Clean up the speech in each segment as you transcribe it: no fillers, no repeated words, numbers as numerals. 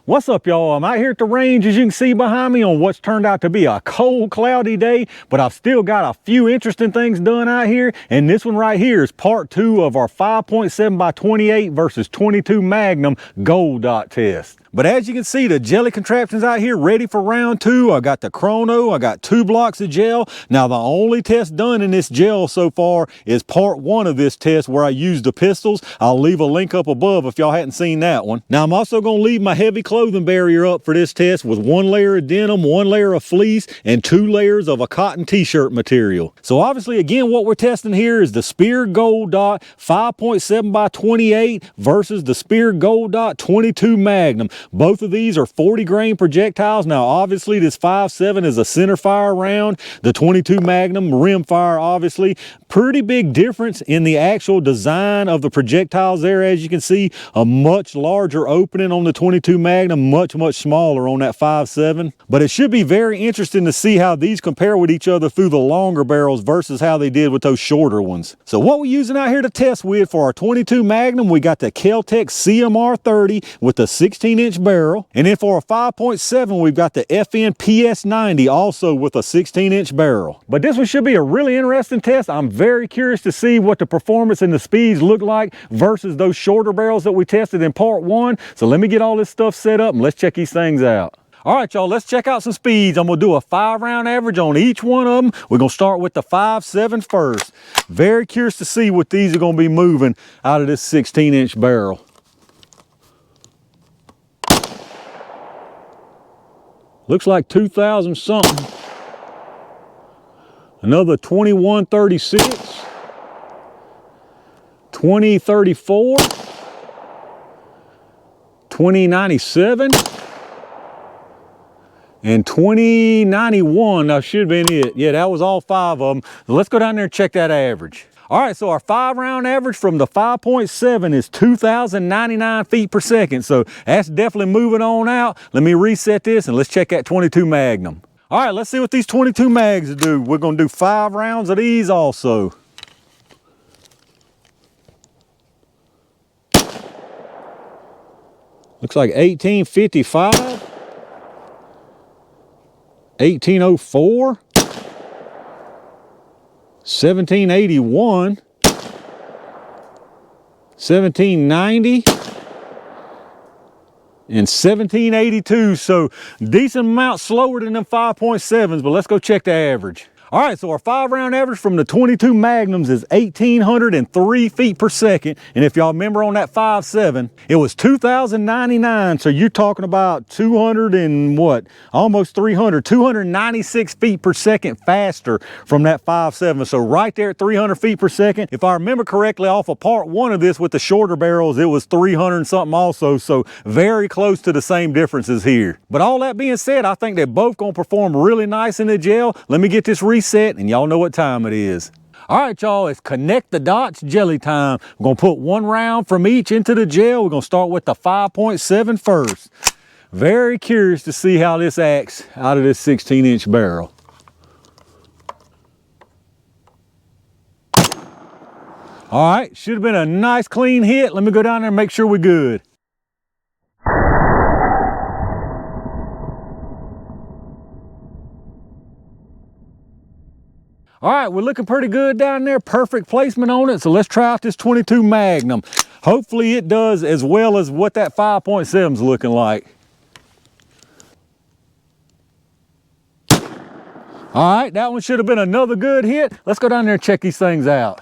What's up, y'all? I'm out here at the range, as you can see behind me, on what's turned out to be a cold, cloudy day, but I've still got a few interesting things done out here, and this one right here is part 2 of our 5.7 by 28 versus 22 Magnum Gold Dot test. But as you can see, the jelly contraption's out here ready for round 2. I got the chrono, I got 2 blocks of gel. Now the only test done in this gel so far is part 1 of this test where I used the pistols. I'll leave a link up above if y'all hadn't seen that one. Now I'm also gonna leave my heavy clothing barrier up for this test with 1 layer of denim, 1 layer of fleece, and 2 layers of a cotton t-shirt material. So obviously, again, what we're testing here is the Speer Gold Dot 5.7 by 28 versus the Speer Gold Dot 22 Magnum. Both of these are 40 grain projectiles. Now obviously this 5.7 is a center fire round, the 22 Magnum rim fire, obviously. Pretty big difference in the actual design of the projectiles there. As you can see, a much larger opening on the 22 Magnum, much smaller on that 5.7. But it should be very interesting to see how these compare with each other through the longer barrels versus how they did with those shorter ones. So what we're using out here to test with for our 22 Magnum, we got the KelTec CMR30 with the 16-inch barrel, and then for a 5.7 we've got the FN PS90 also with a 16-inch barrel. But this one should be a really interesting test. I'm very curious to see what the performance and the speeds look like versus those shorter barrels that we tested in part 1. So let me get all this stuff set up and let's check these things out. All right, y'all, let's check out some speeds. I'm gonna do a 5-round average on each one of them. We're gonna start with the 5.7 first. Very curious to see what these are gonna be moving out of this 16-inch barrel. Looks like 2,000 something. Another 2136, 2034, 2097, and 2091. That should have been it. Yeah, that was all 5 of them. So let's go down there and check that average. All right, so our 5-round average from the 5.7 is 2,099 feet per second. So that's definitely moving on out. Let me reset this and let's check that 22 Magnum. All right, let's see what these 22 mags do. We're gonna do 5 rounds of these also. Looks like 1855, 1804, 1781, 1790, and 1782. So decent amount slower than them 5.7s, but let's go check the average. All right, so our 5-round average from the 22 Magnums is 1,803 feet per second. And if y'all remember on that 5.7, it was 2,099. So you're talking about 200 and what? Almost 300, 296 feet per second faster from that 5.7. So right there at 300 feet per second. If I remember correctly, off of part 1 of this with the shorter barrels, it was 300 and something also. So very close to the same differences here. But all that being said, I think they're both gonna perform really nice in the gel. Let me get this reset and y'all know what time it is. All right, y'all, it's connect the dots jelly time. We're gonna put 1 round from each into the gel. We're gonna start with the 5.7 first. Very curious to see how this acts out of this 16-inch barrel. All right, should have been a nice clean hit. Let me go down there and make sure we're good. All right, we're looking pretty good down there. Perfect placement on it. So let's try out this 22 Magnum. Hopefully it does as well as what that 5.7 is looking like. All right, that one should have been another good hit. Let's go down there and check these things out.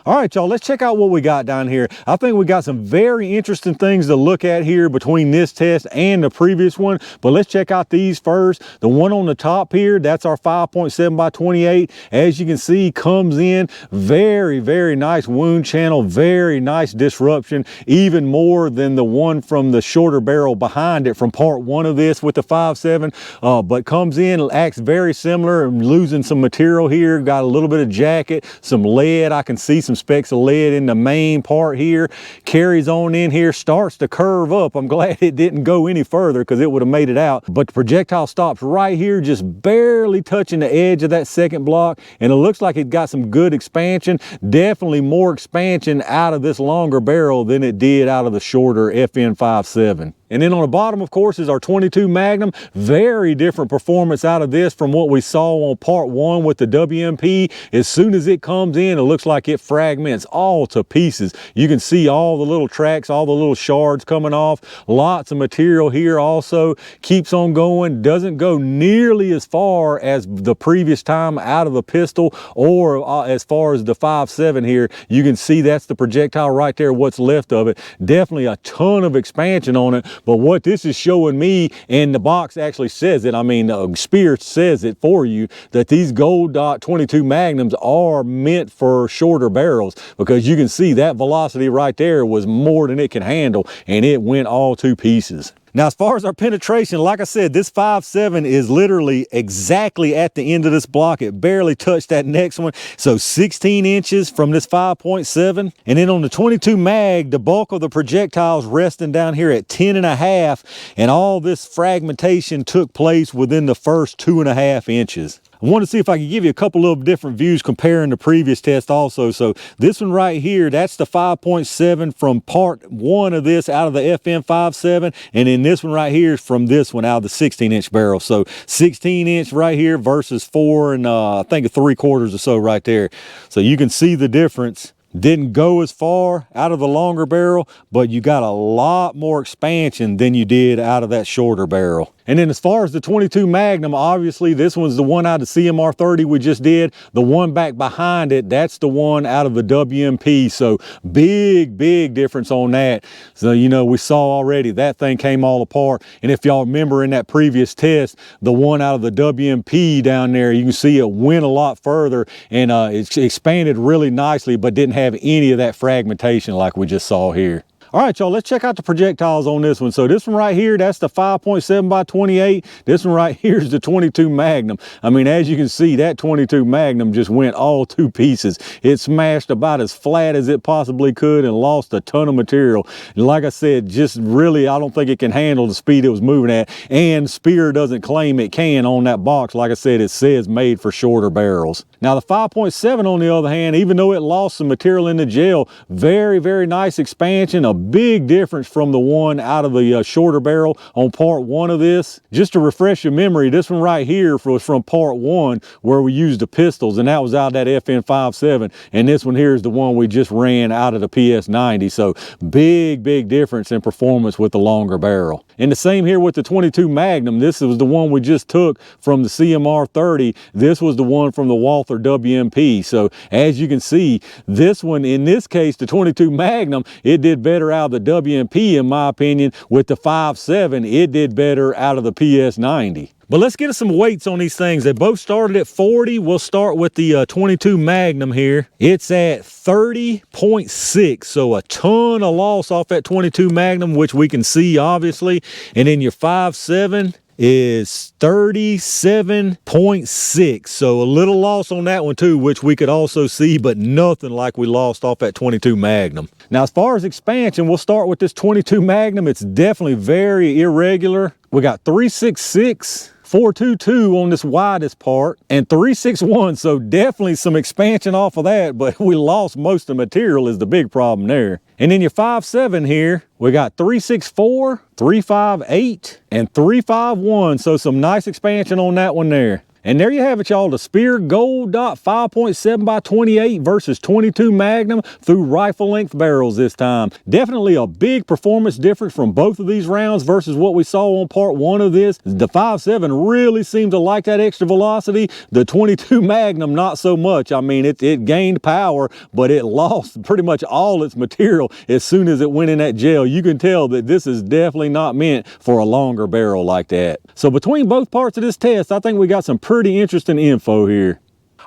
All right, y'all, let's check out what we got down here. I think we got some very interesting things to look at here between this test and the previous one, but let's check out these first. The one on the top here, that's our 5.7 by 28. As you can see, comes in very nice wound channel, very nice disruption, even more than the one from the shorter barrel behind it from part 1 of this with the 5.7, but comes in, acts very similar. I'm losing some material here, got a little bit of jacket, some lead. I can see some some specks of lead in the main part here, carries on in here, starts to curve up. I'm glad it didn't go any further because it would have made it out. But the projectile stops right here, just barely touching the edge of that second block. And it looks like it got some good expansion, definitely more expansion out of this longer barrel than it did out of the shorter FN 5.7. And then on the bottom, of course, is our 22 Magnum. Very different performance out of this from what we saw on part 1 with the WMP. As soon as it comes in, it looks like it fragments all to pieces. You can see all the little tracks, all the little shards coming off. Lots of material here also. Keeps on going. Doesn't go nearly as far as the previous time out of the pistol or as far as the 5.7 here. You can see that's the projectile right there, what's left of it. Definitely a ton of expansion on it. But what this is showing me, and the box actually says it, I mean, Speer says it for you, that these Gold Dot 22 Magnums are meant for shorter barrels, because you can see that velocity right there was more than it can handle, and it went all to pieces. Now, as far as our penetration, like I said, this 5.7 is literally exactly at the end of this block. It barely touched that next one. So 16 inches from this 5.7. And then on the 22 mag, the bulk of the projectiles resting down here at 10.5. And all this fragmentation took place within the first 2.5 inches. I want to see if I can give you a couple of different views comparing the previous test also. So this one right here, that's the 5.7 from part 1 of this out of the FN 5.7. And then this one right here is from this one out of the 16-inch barrel. So 16-inch right here versus 4 and I think 3/4 or so right there. So you can see the difference. Didn't go as far out of the longer barrel, but you got a lot more expansion than you did out of that shorter barrel. And then as far as the 22 Magnum, obviously this one's the one out of CMR30 we just did. The one back behind it, that's the one out of the WMP. So big difference on that. So, you know, we saw already that thing came all apart. And if y'all remember in that previous test, the one out of the WMP down there, you can see it went a lot further and it expanded really nicely, but didn't have any of that fragmentation like we just saw here. All right, y'all, let's check out the projectiles on this one. So this one right here, that's the 5.7 by 28. This one right here is the 22 Magnum. I mean, as you can see, that 22 Magnum just went all to pieces. It smashed about as flat as it possibly could and lost a ton of material. And like I said, just really, I don't think it can handle the speed it was moving at. And Speer doesn't claim it can on that box. Like I said, it says made for shorter barrels. Now the 5.7 on the other hand, even though it lost some material in the gel, very nice expansion, a big difference from the one out of the shorter barrel on part 1 of this. Just to refresh your memory, this one right here was from part 1 where we used the pistols, and that was out of that FN 5.7, and this one here is the one we just ran out of the PS90. So big difference in performance with the longer barrel. And the same here with the 22 Magnum. This was the one we just took from the CMR30. This was the one from the Walther WMP. So as you can see, this one, in this case, the 22 Magnum, it did better out of the WMP, in my opinion. With the 5.7, it did better out of the PS90. But let's get us some weights on these things. They both started at 40. We'll start with the 22 Magnum here. It's at 30.6, so a ton of loss off that 22 Magnum, which we can see obviously. And then your 5.7 is 37.6, so a little loss on that one too, which we could also see, but nothing like we lost off that 22 Magnum. Now as far as expansion, we'll start with this 22 Magnum. It's definitely very irregular. We got 366, 422 on this widest part, and 361, so definitely some expansion off of that, but we lost most of the material is the big problem there. And then your 5.7 here, we got 364, 358, and 351, so some nice expansion on that one there. And there you have it, y'all, the Speer Gold Dot 5.7 by 28 versus 22 Magnum through rifle length barrels this time. Definitely a big performance difference from both of these rounds versus what we saw on part 1 of this. The 5.7 really seemed to like that extra velocity. The 22 Magnum, not so much. I mean, it gained power, but it lost pretty much all its material as soon as it went in that gel. You can tell that this is definitely not meant for a longer barrel like that. So between both parts of this test, I think we got some pretty interesting info here.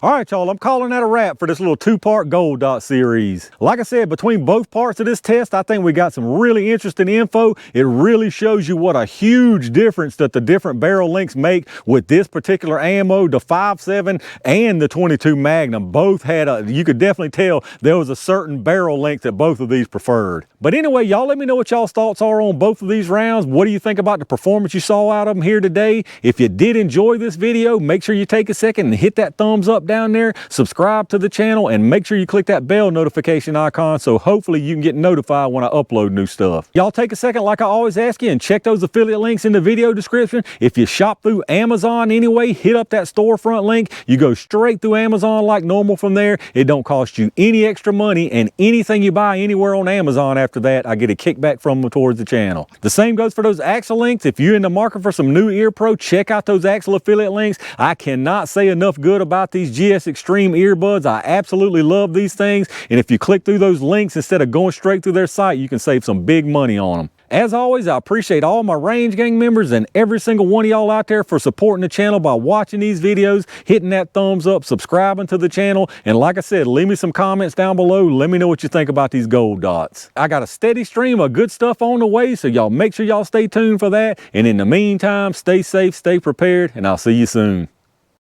All right, y'all, I'm calling that a wrap for this little two-part Gold Dot series. Like I said, between both parts of this test, I think we got some really interesting info. It really shows you what a huge difference that the different barrel lengths make with this particular ammo. The 5.7 and the 22 Magnum both had you could definitely tell there was a certain barrel length that both of these preferred. But anyway, y'all let me know what y'all's thoughts are on both of these rounds. What do you think about the performance you saw out of them here today? If you did enjoy this video, make sure you take a second and hit that thumbs up down there, subscribe to the channel, and make sure you click that bell notification icon so hopefully you can get notified when I upload new stuff. Y'all take a second, like I always ask you, and check those affiliate links in the video description. If you shop through Amazon anyway, hit up that storefront link. You go straight through Amazon like normal from there. It don't cost you any extra money, and anything you buy anywhere on Amazon after that, I get a kickback from them towards the channel. The same goes for those Axle links. If you're in the market for some new ear pro, check out those Axle affiliate links. I cannot say enough good about these GS Extreme earbuds. I absolutely love these things, and if you click through those links instead of going straight through their site, you can save some big money on them. As always, I appreciate all my Range Gang members and every single one of y'all out there for supporting the channel by watching these videos, hitting that thumbs up, subscribing to the channel, and like I said, leave me some comments down below. Let me know what you think about these Gold Dots. I got a steady stream of good stuff on the way, so y'all make sure y'all stay tuned for that. And in the meantime, stay safe, stay prepared, and I'll see you soon.